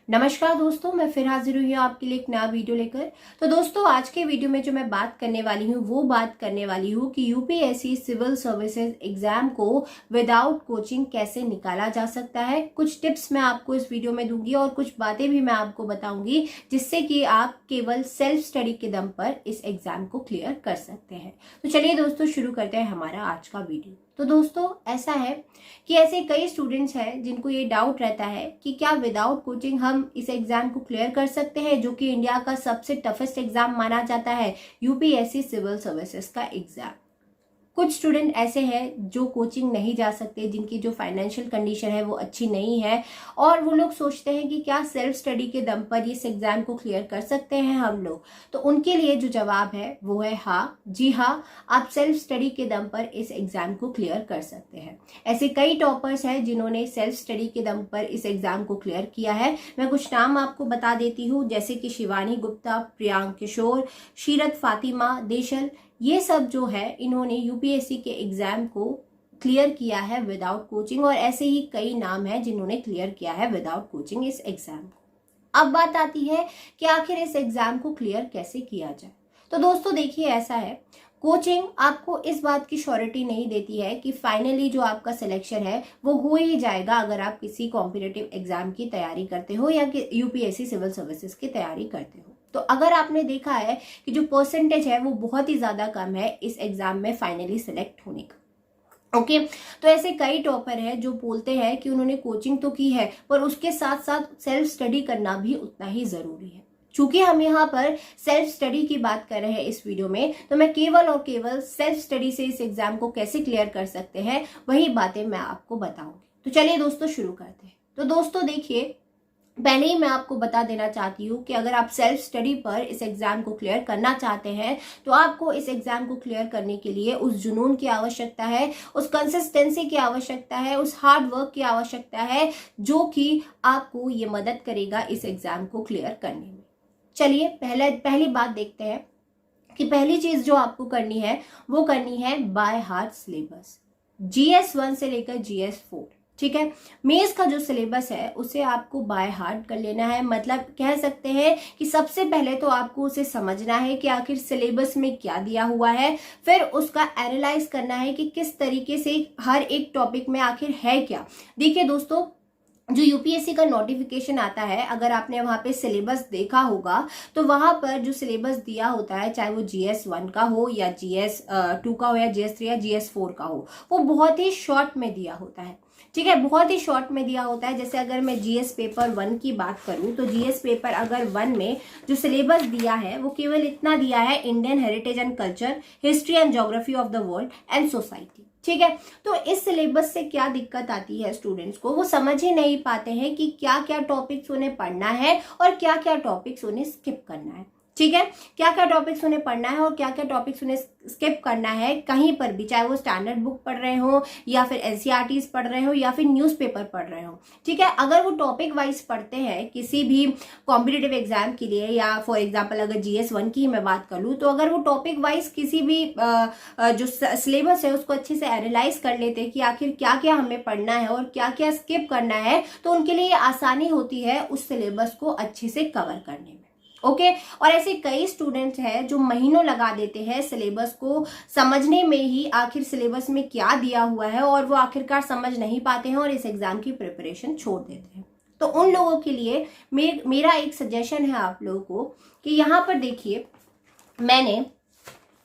नमस्कार दोस्तों, मैं फिर हाजिर हुई हूँ आपके लिए एक नया वीडियो लेकर। तो दोस्तों, आज के वीडियो में जो मैं बात करने वाली हूँ वो बात करने वाली हूँ कि यूपीएससी सिविल सर्विसेज एग्जाम को विदाउट कोचिंग कैसे निकाला जा सकता है। कुछ टिप्स मैं आपको इस वीडियो में दूंगी और कुछ बातें भी मैं आपको बताऊंगी जिससे कि आप केवल सेल्फ स्टडी के दम पर इस एग्जाम को क्लियर कर सकते हैं। तो चलिए दोस्तों, शुरू करते हैं हमारा आज का वीडियो। तो दोस्तों, ऐसा है कि ऐसे कई स्टूडेंट्स हैं जिनको ये डाउट रहता है कि क्या विदाउट कोचिंग हम इस एग्जाम को क्लियर कर सकते हैं, जो कि इंडिया का सबसे टफेस्ट एग्जाम माना जाता है, यूपीएससी सिविल सर्विसेज का एग्जाम। कुछ स्टूडेंट ऐसे हैं जो कोचिंग नहीं जा सकते, जिनकी जो फाइनेंशियल कंडीशन है वो अच्छी नहीं है, और वो लोग सोचते हैं कि क्या सेल्फ स्टडी के दम पर इस एग्जाम को क्लियर कर सकते हैं हम लोग। तो उनके लिए जो जवाब है वो है हाँ, जी हाँ, आप सेल्फ स्टडी के दम पर इस एग्जाम को क्लियर कर सकते हैं। ऐसे कई टॉपर्स हैं जिन्होंने सेल्फ स्टडी के दम पर इस एग्जाम को क्लियर किया है। मैं कुछ नाम आपको बता देती हूँ, जैसे कि शिवानी गुप्ता, प्रियांक किशोर, शीरत फातिमा देशल। ये सब जो है इन्होंने यूपीएससी के एग्जाम को क्लियर किया है विदाउट कोचिंग, और ऐसे ही कई नाम हैं जिन्होंने क्लियर किया है विदाउट कोचिंग इस एग्जाम को। अब बात आती है कि आखिर इस एग्जाम को क्लियर कैसे किया जाए। तो दोस्तों देखिए, ऐसा है, कोचिंग आपको इस बात की श्योरिटी नहीं देती है कि फाइनली जो आपका सिलेक्शन है वो हो ही जाएगा अगर आप किसी कॉम्पिटिटिव एग्जाम की तैयारी करते हो या यूपीएससी सिविल सर्विसेज की तैयारी करते हो। तो अगर आपने देखा है कि जो परसेंटेज है वो बहुत ही ज्यादा कम है इस एग्जाम में फाइनली सिलेक्ट होने का, ओके, तो ऐसे कई टॉपर है जो बोलते हैं कि उन्होंने कोचिंग तो की है पर उसके साथ साथ सेल्फ स्टडी करना भी उतना ही जरूरी है। चूंकि हम यहाँ पर सेल्फ स्टडी की बात कर रहे हैं इस वीडियो में, तो मैं केवल और केवल सेल्फ स्टडी से इस एग्जाम को कैसे क्लियर कर सकते हैं वही बातें मैं आपको बताऊंगी। तो चलिए दोस्तों, शुरू करते हैं। तो दोस्तों देखिए, पहले ही मैं आपको बता देना चाहती हूँ कि अगर आप सेल्फ स्टडी पर इस एग्जाम को क्लियर करना चाहते हैं तो आपको इस एग्जाम को क्लियर करने के लिए उस जुनून की आवश्यकता है, उस कंसिस्टेंसी की आवश्यकता है, उस हार्ड वर्क की आवश्यकता है, जो कि आपको ये मदद करेगा इस एग्जाम को क्लियर करने में। चलिए पहली बात देखते हैं कि पहली चीज जो आपको करनी है वो करनी है बाय हार्ट सिलेबस, GS1 से लेकर GS4। ठीक है, मेंस का जो सिलेबस है उसे आपको बाय हार्ट कर लेना है। मतलब कह सकते हैं कि सबसे पहले तो आपको उसे समझना है कि आखिर सिलेबस में क्या दिया हुआ है, फिर उसका एनालाइज करना है कि किस तरीके से हर एक टॉपिक में आखिर है क्या। देखिए दोस्तों, जो यूपीएससी का नोटिफिकेशन आता है, अगर आपने वहां पे सिलेबस देखा होगा तो वहां पर जो सिलेबस दिया होता है, चाहे वो GS1 का हो या GS2 का हो या GS3 या GS4 का हो, वो बहुत ही शॉर्ट में दिया होता है। ठीक है, बहुत ही शॉर्ट में दिया होता है। जैसे अगर मैं GS पेपर 1 की बात करूं तो GS पेपर अगर 1 में जो सिलेबस दिया है वो केवल इतना दिया है, Indian heritage and culture, history and geography of the world and society. ठीक है, तो इस सिलेबस से क्या दिक्कत आती है स्टूडेंट्स को, वो समझ ही नहीं पाते हैं कि क्या क्या टॉपिक्स उन्हें पढ़ना है और क्या क्या टॉपिक्स उन्हें स्किप करना है। ठीक है, क्या क्या टॉपिक्स उन्हें पढ़ना है और क्या क्या टॉपिक्स उन्हें स्किप करना है, कहीं पर भी, चाहे वो स्टैंडर्ड बुक पढ़ रहे हो या फिर एनसीईआरटीज पढ़ रहे हो या फिर न्यूज़पेपर पढ़ रहे हो। ठीक है, अगर वो टॉपिक वाइज पढ़ते हैं किसी भी कॉम्पिटिटिव एग्जाम के लिए, या फॉर एग्जाम्पल अगर GS1 की मैं बात कर लूँ, तो अगर वो टॉपिक वाइज किसी भी जो सिलेबस है उसको अच्छे से एनालाइज कर लेते हैं कि आखिर क्या क्या हमें पढ़ना है और क्या क्या स्किप करना है, तो उनके लिए आसानी होती है उस सिलेबस को अच्छे से कवर करने में। ओके, और ऐसे कई स्टूडेंट्स हैं जो महीनों लगा देते हैं सिलेबस को समझने में ही, आखिर सिलेबस में क्या दिया हुआ है, और वो आखिरकार समझ नहीं पाते हैं और इस एग्जाम की प्रिपरेशन छोड़ देते हैं। तो उन लोगों के लिए मेरा एक सजेशन है आप लोगों को कि यहाँ पर देखिए, मैंने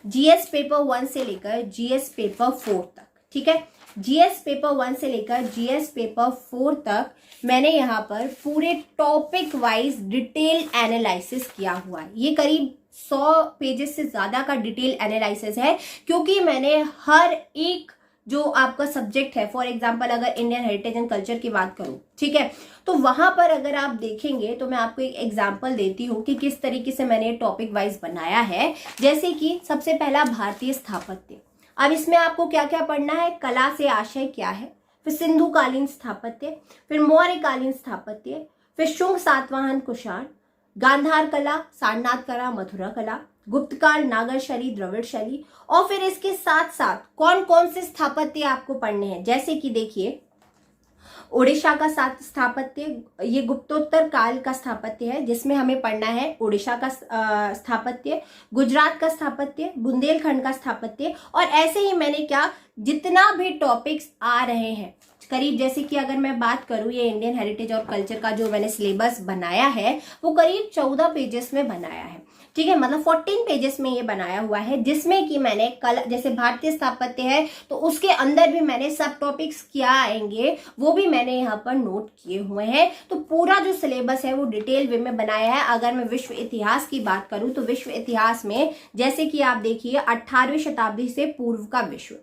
GS पेपर 1 से लेकर GS पेपर 4 तक, ठीक है, GS पेपर 1 से लेकर GS पेपर 4 तक मैंने यहाँ पर पूरे टॉपिक वाइज डिटेल एनालिसिस किया हुआ है। ये करीब 100 पेजेस से ज्यादा का डिटेल एनालिसिस है, क्योंकि मैंने हर एक जो आपका सब्जेक्ट है, फॉर एग्जांपल अगर इंडियन हेरिटेज एंड कल्चर की बात करूं, ठीक है, तो वहां पर अगर आप देखेंगे तो मैं आपको एक एग्जांपल देती हूं कि किस तरीके से मैंने टॉपिक वाइज बनाया है। जैसे कि सबसे पहला भारतीय स्थापत्य। अब इसमें आपको क्या क्या पढ़ना है, कला से आशय क्या है, फिर सिंधु कालीन स्थापत्य, फिर मौर्य कालीन स्थापत्य, फिर शुंग सातवाहन कुषाण, गांधार कला, सारनाथ कला, मथुरा कला, गुप्त काल, नागर शैली, द्रविड़ शैली, और फिर इसके साथ साथ कौन कौन से स्थापत्य आपको पढ़ने हैं। जैसे कि देखिए, उड़ीसा का स्थापत्य, ये गुप्तोत्तर काल का स्थापत्य है जिसमें हमें पढ़ना है उड़ीसा का स्थापत्य, गुजरात का स्थापत्य, बुंदेलखंड का स्थापत्य। और ऐसे ही मैंने क्या जितना भी टॉपिक्स आ रहे हैं करीब, जैसे कि अगर मैं बात करूं ये इंडियन हेरिटेज और कल्चर का जो मैंने सिलेबस बनाया है वो करीब 14 पेजेस में बनाया है, ठीक है, मतलब 14 पेजेस में ये बनाया हुआ है, जिसमें कि मैंने कल जैसे भारतीय स्थापत्य है तो उसके अंदर भी मैंने सब टॉपिक्स क्या आएंगे वो भी मैंने यहाँ पर नोट किए हुए हैं। तो पूरा जो सिलेबस है वो डिटेल वे में बनाया है। अगर मैं विश्व इतिहास की बात करूं तो विश्व इतिहास में जैसे कि आप देखिए 18वीं शताब्दी से पूर्व का विश्व,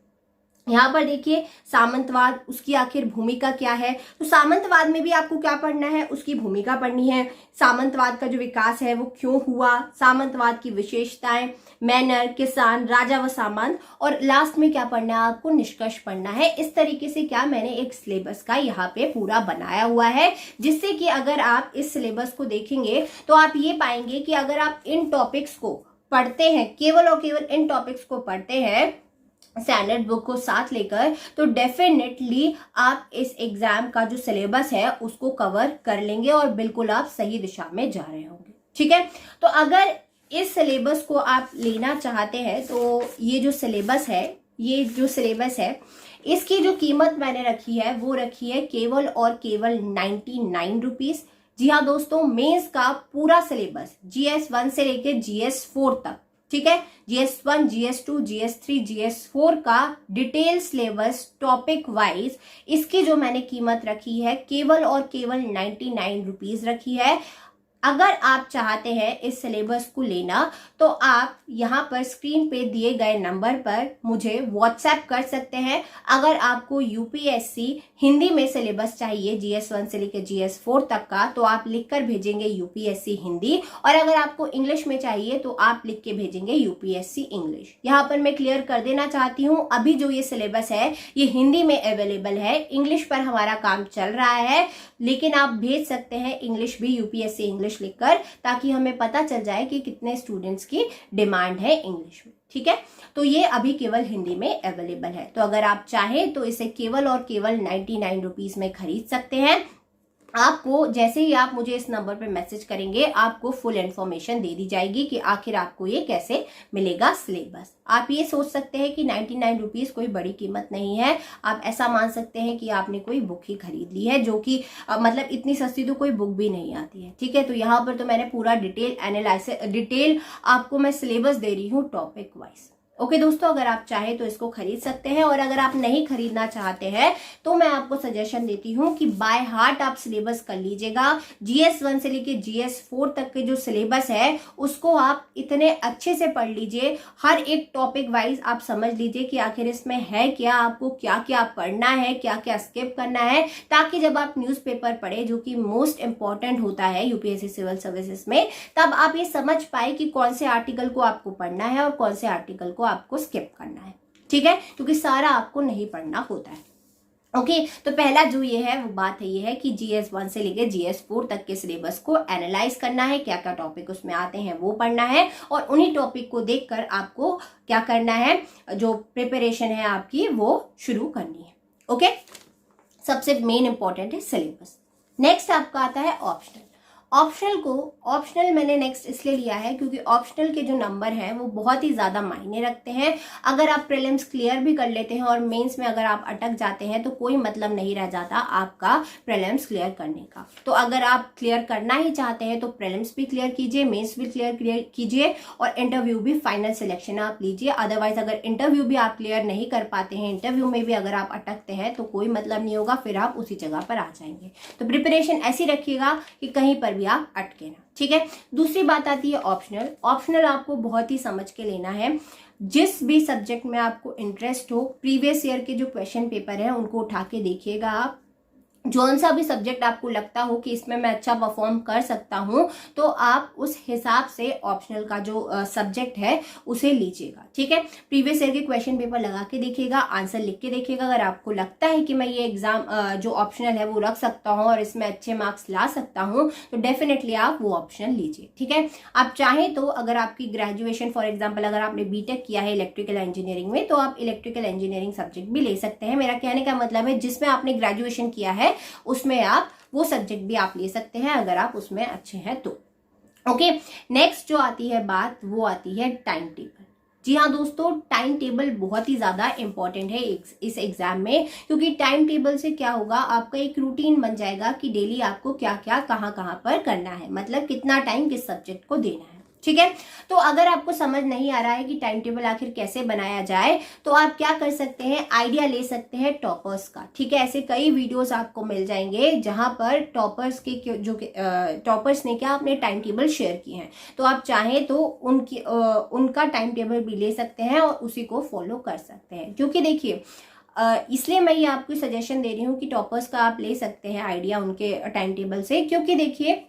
यहाँ पर देखिए सामंतवाद, उसकी आखिर भूमिका क्या है। तो सामंतवाद में भी आपको क्या पढ़ना है, उसकी भूमिका पढ़नी है, सामंतवाद का जो विकास है वो क्यों हुआ, सामंतवाद की विशेषताएं, मैनर, किसान, राजा व सामंत, और लास्ट में क्या पढ़ना है आपको, निष्कर्ष पढ़ना है। इस तरीके से क्या मैंने एक सिलेबस का यहाँ पे पूरा बनाया हुआ है, जिससे कि अगर आप इस सिलेबस को देखेंगे तो आप ये पाएंगे कि अगर आप इन टॉपिक्स को पढ़ते हैं, केवल और केवल इन टॉपिक्स को पढ़ते हैं स्टैंडर्ड बुक को साथ लेकर, तो डेफिनेटली आप इस एग्जाम का जो सिलेबस है उसको कवर कर लेंगे और बिल्कुल आप सही दिशा में जा रहे होंगे, ठीक है। तो अगर इस सिलेबस को आप लेना चाहते हैं तो ये जो सिलेबस है इसकी जो कीमत मैंने रखी है वो रखी है केवल और केवल 99 रुपीज। जी हाँ दोस्तों, मेंस का पूरा सिलेबस GS1 से लेकर GS4 तक, ठीक है, GS1, GS2, GS3, GS4 का डिटेल सिलेबस टॉपिक वाइज, इसकी जो मैंने कीमत रखी है केवल और केवल 99 रुपीज रखी है। अगर आप चाहते हैं इस सिलेबस को लेना तो आप यहाँ पर स्क्रीन पे दिए गए नंबर पर मुझे व्हाट्सएप कर सकते हैं। अगर आपको यूपीएससी हिंदी में सिलेबस चाहिए GS1 से लेकर GS4 तक का तो आप लिखकर भेजेंगे यूपीएससी हिंदी, और अगर आपको इंग्लिश में चाहिए तो आप लिख के भेजेंगे यूपीएससी इंग्लिश। यहाँ पर मैं क्लियर कर देना चाहती हूँ, अभी जो ये सिलेबस है ये हिंदी में अवेलेबल है, इंग्लिश पर हमारा काम चल रहा है, लेकिन आप भेज सकते हैं इंग्लिश भी, यूपीएससी इंग्लिश लिखकर, ताकि हमें पता चल जाए कि कितने स्टूडेंट्स की डिमांड है इंग्लिश में, ठीक है। तो ये अभी केवल हिंदी में अवेलेबल है, तो अगर आप चाहें तो इसे केवल और केवल 99 रुपीज में खरीद सकते हैं। आपको जैसे ही आप मुझे इस नंबर पर मैसेज करेंगे आपको फुल इन्फॉर्मेशन दे दी जाएगी कि आखिर आपको ये कैसे मिलेगा सिलेबस। आप ये सोच सकते हैं कि 99 रुपीज कोई बड़ी कीमत नहीं है, आप ऐसा मान सकते हैं कि आपने कोई बुक ही खरीद ली है, जो कि मतलब इतनी सस्ती तो कोई बुक भी नहीं आती है, ठीक है। तो यहाँ पर तो मैंने पूरा डिटेल आपको मैं सिलेबस दे रही हूँ टॉपिक वाइज। ओके दोस्तों, अगर आप चाहें तो इसको खरीद सकते हैं, और अगर आप नहीं खरीदना चाहते हैं तो मैं आपको सजेशन देती हूँ कि बाय हार्ट आप सिलेबस कर लीजिएगा। GS1 से लेके GS4 तक के जो सिलेबस है उसको आप इतने अच्छे से पढ़ लीजिए, हर एक टॉपिक वाइज आप समझ लीजिए कि आखिर इसमें है क्या, आपको क्या क्या पढ़ना है, क्या क्या स्किप करना है, ताकि जब आप न्यूज़पेपर पढ़े जो कि मोस्ट इंपॉर्टेंट होता है यूपीएससी सिविल सर्विसेज में, तब आप ये समझ पाए कि कौन से आर्टिकल को आपको पढ़ना है और कौन से आर्टिकल को आपको स्किप करना है, ठीक है, क्योंकि सारा आपको नहीं पढ़ना होता है। ओके तो पहला जो ये है वो बात है ये है कि GS1 से लेकर GS4 तक के सिलेबस को एनालाइज करना है, क्या क्या टॉपिक उसमें आते हैं वो पढ़ना है, और उन्हीं टॉपिक को देखकर आपको क्या करना है, जो प्रिपरेशन है आपकी वो शुरू करनी है। ओके, सबसे मेन इंपॉर्टेंट है सिलेबस। नेक्स्ट आपका आता है ऑप्शनल। ऑप्शनल मैंने नेक्स्ट इसलिए लिया है क्योंकि ऑप्शनल के जो नंबर हैं वो बहुत ही ज़्यादा मायने रखते हैं। अगर आप प्रीलिम्स क्लियर भी कर लेते हैं और मेंस में अगर आप अटक जाते हैं तो कोई मतलब नहीं रह जाता आपका प्रीलिम्स क्लियर करने का। तो अगर आप क्लियर करना ही चाहते हैं तो प्रीलिम्स भी क्लियर कीजिए, मेंस भी क्लियर कीजिए, और इंटरव्यू भी फाइनल सिलेक्शन आप लीजिए। अदरवाइज अगर इंटरव्यू भी आप क्लियर नहीं कर पाते हैं, इंटरव्यू में भी अगर आप अटकते हैं तो कोई मतलब नहीं होगा, फिर आप उसी जगह पर आ जाएंगे। तो प्रिपरेशन ऐसी रखिएगा कि कहीं पर भी आप अटके ना, ठीक है। दूसरी बात आती है ऑप्शनल आपको बहुत ही समझ के लेना है। जिस भी सब्जेक्ट में आपको इंटरेस्ट हो, प्रीवियस ईयर के जो क्वेश्चन पेपर है उनको उठा के देखिएगा आप। जौन सा भी सब्जेक्ट आपको लगता हो कि इसमें मैं अच्छा परफॉर्म कर सकता हूं तो आप उस हिसाब से ऑप्शनल का जो सब्जेक्ट है उसे लीजिएगा, ठीक है। प्रीवियस ईयर के क्वेश्चन पेपर लगा के देखिएगा, आंसर लिख के देखिएगा। अगर आपको लगता है कि मैं ये एग्जाम जो ऑप्शनल है वो रख सकता हूं और इसमें अच्छे मार्क्स ला सकता हूं तो डेफिनेटली आप वो ऑप्शनल लीजिए, ठीक है। आप चाहें तो अगर आपकी ग्रेजुएशन फॉर एग्जाम्पल अगर आपने बीटेक किया है इलेक्ट्रिकल इंजीनियरिंग में तो आप इलेक्ट्रिकल इंजीनियरिंग सब्जेक्ट भी ले सकते हैं। मेरा कहने का मतलब है जिसमें आपने ग्रेजुएशन किया है है उसमें आप वो सब्जेक्ट भी आप ले सकते हैं अगर आप उसमें अच्छे हैं तो। ओके, नेक्स्ट जो आती है बात वो आती है टाइम टेबल। जी हाँ दोस्तों, टाइम टेबल बहुत ही ज़्यादा इंपॉर्टेंट है इस एग्जाम में, क्योंकि टाइम टेबल से क्या होगा, आपका एक रूटीन बन जाएगा कि डेली आपको क्या क्या कहाँ कहाँ पर करना है, मतलब कितना टाइम किस सब्जेक्ट को देना है। ठीक है, तो अगर आपको समझ नहीं आ रहा है कि टाइम टेबल आखिर कैसे बनाया जाए, तो आप क्या कर सकते हैं, आइडिया ले सकते हैं टॉपर्स का। ठीक है, ऐसे कई वीडियोस आपको मिल जाएंगे जहां पर टॉपर्स के जो टॉपर्स ने क्या अपने टाइम टेबल शेयर किए हैं, तो आप चाहें तो उनका टाइम टेबल भी ले सकते हैं और उसी को फॉलो कर सकते हैं। क्योंकि देखिए इसलिए मैं ये आपको सजेशन दे रही हूँ कि टॉपर्स का आप ले सकते हैं आइडिया उनके टाइम टेबल से, क्योंकि देखिए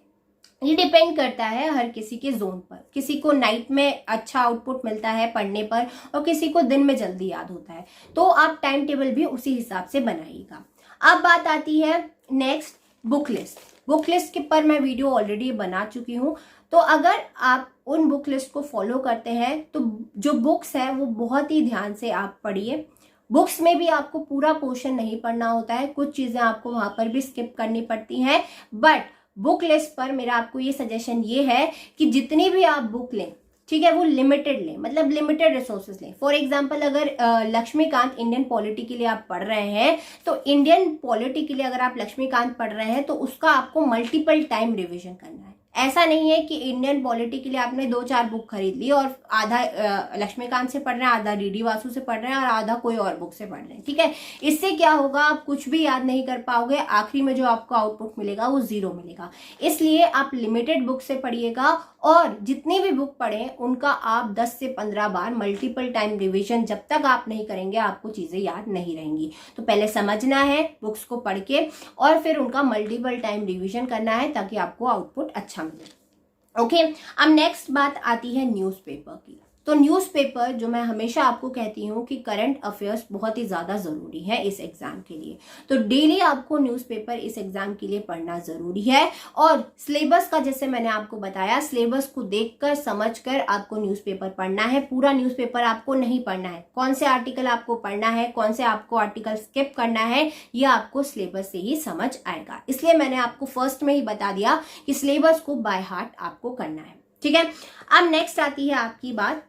ये डिपेंड करता है हर किसी के जोन पर। किसी को नाइट में अच्छा आउटपुट मिलता है पढ़ने पर और किसी को दिन में जल्दी याद होता है, तो आप टाइम टेबल भी उसी हिसाब से बनाइएगा। अब बात आती है next book list. Book list के पर मैं वीडियो ऑलरेडी बना चुकी हूँ, तो अगर आप उन बुक लिस्ट को फॉलो करते हैं तो जो बुक्स है वो बहुत ही ध्यान से आप पढ़िए। बुक्स में भी आपको पूरा पोर्शन नहीं पढ़ना होता है, कुछ चीजें आपको वहां पर भी स्किप करनी पड़ती हैं, बट बुक लिस्ट पर मेरा आपको ये सजेशन ये है कि जितनी भी आप बुक लें, ठीक है, वो लिमिटेड लें, मतलब लिमिटेड रिसोर्सेज लें। फॉर एग्जांपल अगर लक्ष्मीकांत इंडियन पॉलिटी के लिए आप पढ़ रहे हैं, तो इंडियन पॉलिटी के लिए अगर आप लक्ष्मीकांत पढ़ रहे हैं तो उसका आपको मल्टीपल टाइम रिविजन करना है। ऐसा नहीं है कि इंडियन पॉलिटी के लिए आपने 2-4 बुक खरीद ली और आधा लक्ष्मीकांत से पढ़ रहे हैं, आधा डीडी वासु से पढ़ रहे हैं और आधा कोई और बुक से पढ़ रहे हैं। ठीक है, इससे क्या होगा, आप कुछ भी याद नहीं कर पाओगे, आखिरी में जो आपको आउटपुट मिलेगा वो 0 मिलेगा। इसलिए आप लिमिटेड बुक से पढ़िएगा और जितनी भी बुक पढ़ें उनका आप 10 से 15 बार मल्टीपल टाइम रिविजन जब तक आप नहीं करेंगे आपको चीजें याद नहीं रहेंगी। तो पहले समझना है बुक्स को पढ़ के और फिर उनका मल्टीपल टाइम रिविजन करना है ताकि आपको आउटपुट अच्छा मिले। ओके, अब नेक्स्ट बात आती है न्यूज़पेपर की। तो न्यूज़पेपर जो मैं हमेशा आपको कहती हूँ कि करंट अफेयर्स बहुत ही ज़्यादा ज़रूरी है इस एग्ज़ाम के लिए, तो डेली आपको न्यूज़पेपर इस एग्ज़ाम के लिए पढ़ना ज़रूरी है। और सिलेबस का जैसे मैंने आपको बताया, सिलेबस को देखकर समझकर आपको न्यूज़पेपर पढ़ना है। पूरा न्यूज़पेपर आपको नहीं पढ़ना है, कौन से आर्टिकल आपको पढ़ना है, कौन से आपको आर्टिकल स्किप करना है, यह आपको सिलेबस से ही समझ आएगा। इसलिए मैंने आपको फर्स्ट में ही बता दिया कि सिलेबस को बाय हार्ट आपको करना है। ठीक है, अब नेक्स्ट आती है आपकी बात,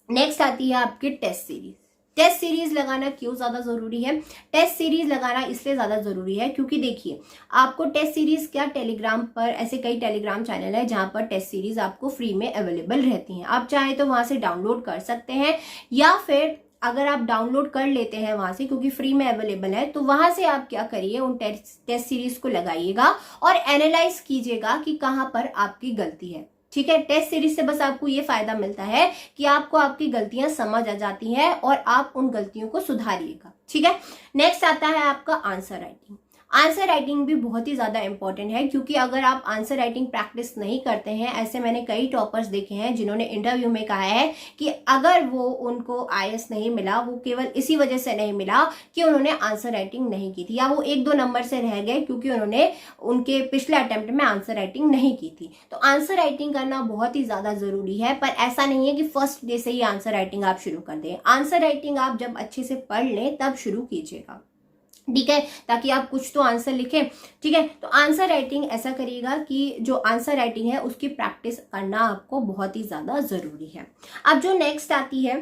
नेक्स्ट आती है आपकी टेस्ट सीरीज। टेस्ट सीरीज लगाना क्यों ज्यादा जरूरी है? टेस्ट सीरीज लगाना इसलिए ज्यादा जरूरी है क्योंकि देखिए आपको टेस्ट सीरीज क्या, टेलीग्राम पर ऐसे कई टेलीग्राम चैनल है जहां पर टेस्ट सीरीज आपको फ्री में अवेलेबल रहती हैं। आप चाहे तो वहां से डाउनलोड कर सकते हैं, या फिर अगर आप डाउनलोड कर लेते हैं वहां से क्योंकि फ्री में अवेलेबल है, तो वहां से आप क्या करिए, उन टेस्ट सीरीज को लगाइएगा और एनालाइज कीजिएगा कि कहां पर आपकी गलती है। ठीक है, टेस्ट सीरीज से बस आपको ये फायदा मिलता है कि आपको आपकी गलतियां समझ आ जाती हैं और आप उन गलतियों को सुधारिएगा। ठीक है, नेक्स्ट आता है आपका आंसर राइटिंग। आंसर राइटिंग भी बहुत ही ज्यादा इंपॉर्टेंट है, क्योंकि अगर आप आंसर राइटिंग प्रैक्टिस नहीं करते हैं, ऐसे मैंने कई टॉपर्स देखे हैं जिन्होंने इंटरव्यू में कहा है कि अगर वो उनको IAS नहीं मिला, वो केवल इसी वजह से नहीं मिला कि उन्होंने आंसर राइटिंग नहीं की थी, या वो 1-2 नंबर से रह गए क्योंकि उन्होंने उनके पिछले अटेम्प्ट में आंसर राइटिंग नहीं की थी। तो आंसर राइटिंग करना बहुत ही ज्यादा जरूरी है, पर ऐसा नहीं है कि फर्स्ट डे से ही आंसर राइटिंग आप शुरू कर दें। आंसर राइटिंग आप जब अच्छे से पढ़ लें तब शुरू कीजिएगा। ठीक है, ताकि आप कुछ तो आंसर लिखें। ठीक है, तो आंसर राइटिंग ऐसा करिएगा कि जो आंसर राइटिंग है उसकी प्रैक्टिस करना आपको बहुत ही ज्यादा जरूरी है। अब जो नेक्स्ट आती है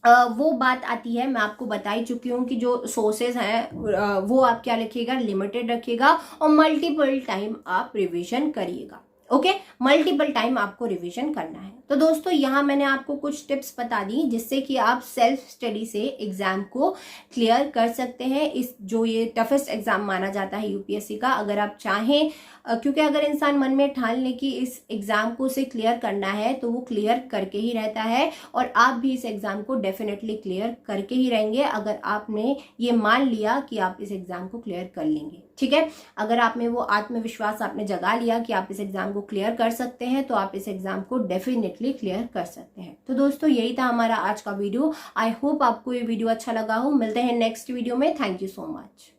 वो बात आती है, मैं आपको बता ही चुकी हूँ कि जो सोर्सेज हैं वो आप क्या रखिएगा, लिमिटेड रखिएगा और मल्टीपल टाइम आप रिविजन करिएगा। ओके, मल्टीपल टाइम आपको रिवीजन करना है। तो दोस्तों यहाँ मैंने आपको कुछ टिप्स बता दी जिससे कि आप सेल्फ स्टडी से एग्जाम को क्लियर कर सकते हैं। इस जो ये टफेस्ट एग्जाम माना जाता है यूपीएससी का, अगर आप चाहें, क्योंकि अगर इंसान मन में ठान ले कि इस एग्जाम को उसे क्लियर करना है तो वो क्लियर करके ही रहता है, और आप भी इस एग्जाम को डेफिनेटली क्लियर करके ही रहेंगे अगर आपने ये मान लिया कि आप इस एग्जाम को क्लियर कर लेंगे। ठीक है, अगर आप में वो आत्मविश्वास आपने जगा लिया कि आप इस एग्जाम को क्लियर कर सकते हैं तो आप इस एग्जाम को डेफिनेटली क्लियर कर सकते हैं। तो दोस्तों यही था हमारा आज का वीडियो। आई होप आपको ये वीडियो अच्छा लगा हो। मिलते हैं नेक्स्ट वीडियो में। Thank you so much.